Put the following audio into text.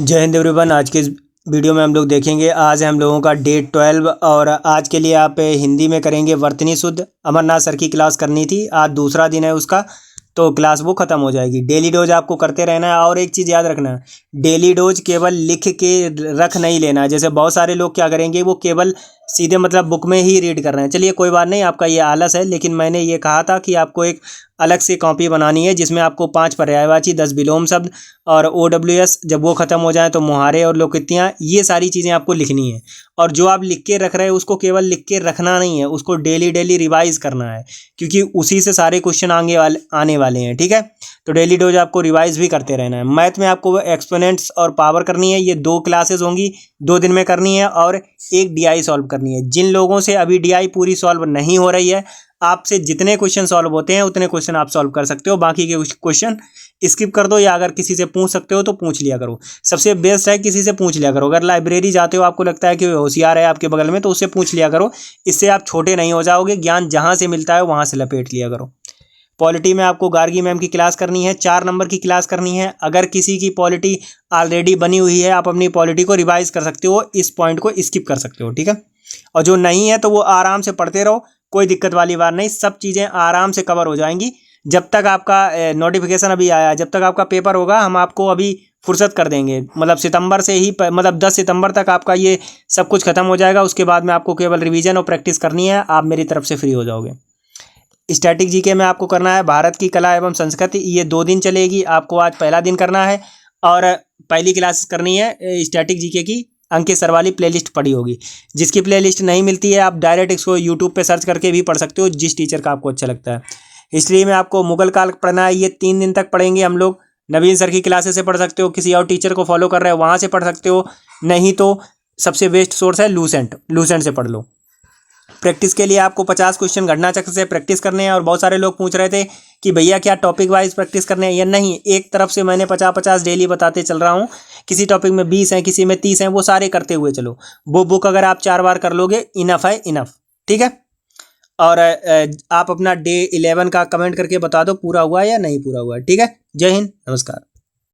जय हिंद एवरीवन। आज के इस वीडियो में हम लोग देखेंगे, आज है हम लोगों का डे 12 और आज के लिए आप हिंदी में करेंगे वर्तनी शुद्ध। अमरनाथ सर की क्लास करनी थी, आज दूसरा दिन है उसका, तो क्लास वो ख़त्म हो जाएगी। डेली डोज आपको करते रहना है। और एक चीज़ याद रखना, डेली डोज केवल लिख के रख नहीं लेना है। जैसे बहुत सारे लोग क्या करेंगे, वो केवल सीधे मतलब बुक में ही रीड कर रहे हैं। चलिए कोई बात नहीं, आपका ये आलस है, लेकिन मैंने ये कहा था कि आपको एक अलग से कॉपी बनानी है जिसमें आपको 5 पर्यायवाची, 10 विलोम शब्द और OWS जब वो ख़त्म हो जाए तो मुहारे और लोकोक्तियाँ, ये सारी चीज़ें आपको लिखनी है। और जो आप लिख के रख रहे हैं उसको केवल लिख के रखना नहीं है, उसको डेली डेली रिवाइज करना है, क्योंकि उसी से सारे क्वेश्चन आने वाले हैं। ठीक है, तो डेली डोज आपको रिवाइज भी करते रहना है। मैथ में आपको एक्सपोनेंट्स और पावर करनी है, ये 2 क्लासेस होंगी, 2 दिन में करनी है, और एक DI सॉल्व करनी है। जिन लोगों से अभी DI पूरी सॉल्व नहीं हो रही है, आपसे जितने क्वेश्चन सॉल्व होते हैं उतने क्वेश्चन आप सॉल्व कर सकते हो, बाकी के क्वेश्चन स्किप कर दो, या अगर किसी से पूछ सकते हो तो पूछ लिया करो। सबसे बेस्ट है किसी से पूछ लिया करो। अगर लाइब्रेरी जाते हो, आपको लगता है कि होशियार है आपके बगल में, तो उससे पूछ लिया करो। इससे आप छोटे नहीं हो जाओगे, ज्ञान जहाँ से मिलता है वहाँ से लपेट लिया करो। पॉलिटी में आपको गार्गी मैम की क्लास करनी है, 4 नंबर की क्लास करनी है। अगर किसी की पॉलिटी ऑलरेडी बनी हुई है, आप अपनी पॉलिटी को रिवाइज कर सकते हो, इस पॉइंट को स्किप कर सकते हो। ठीक है, और जो नहीं है तो वो आराम से पढ़ते रहो, कोई दिक्कत वाली बात नहीं, सब चीज़ें आराम से कवर हो जाएंगी। जब तक आपका नोटिफिकेशन अभी आया, जब तक आपका पेपर होगा, हम आपको अभी फुर्सत कर देंगे। मतलब सितंबर से ही, मतलब 10 सितंबर तक आपका ये सब कुछ खत्म हो जाएगा। उसके बाद में आपको केवल रिवीजन और प्रैक्टिस करनी है, आप मेरी तरफ से फ्री हो जाओगे। स्टैटिक जीके में आपको करना है भारत की कला एवं संस्कृति, ये 2 दिन चलेगी। आपको आज पहला दिन करना है और पहली क्लास करनी है स्टैटिक जीके की। अंकित सर वाली प्लेलिस्ट पड़ी होगी। जिसकी प्लेलिस्ट नहीं मिलती है, आप डायरेक्ट इसको यूट्यूब पे सर्च करके भी पढ़ सकते हो, जिस टीचर का आपको अच्छा लगता है। हिस्ट्री में आपको मुगल काल पढ़ना है, ये 3 दिन तक पढ़ेंगे हम लोग। नवीन सर की क्लासेस से पढ़ सकते हो, किसी और टीचर को फॉलो कर रहे हो वहाँ से पढ़ सकते हो, नहीं तो सबसे बेस्ट सोर्स है लूसेंट से पढ़ लो। प्रैक्टिस के लिए आपको 50 क्वेश्चन घटना चक्र से प्रैक्टिस करने हैं। और बहुत सारे लोग पूछ रहे थे कि भैया क्या टॉपिक वाइज प्रैक्टिस करने हैं, या नहीं, एक तरफ से मैंने 50-50 डेली बताते चल रहा हूँ। किसी टॉपिक में 20 हैं, किसी में 30 हैं, वो सारे करते हुए चलो। वो बुक अगर आप 4 बार कर लोगे, इनफ है, इनफ। ठीक है, और आप अपना डे 11 का कमेंट करके बता दो पूरा हुआ या नहीं पूरा हुआ। ठीक है, जय हिंद, नमस्कार।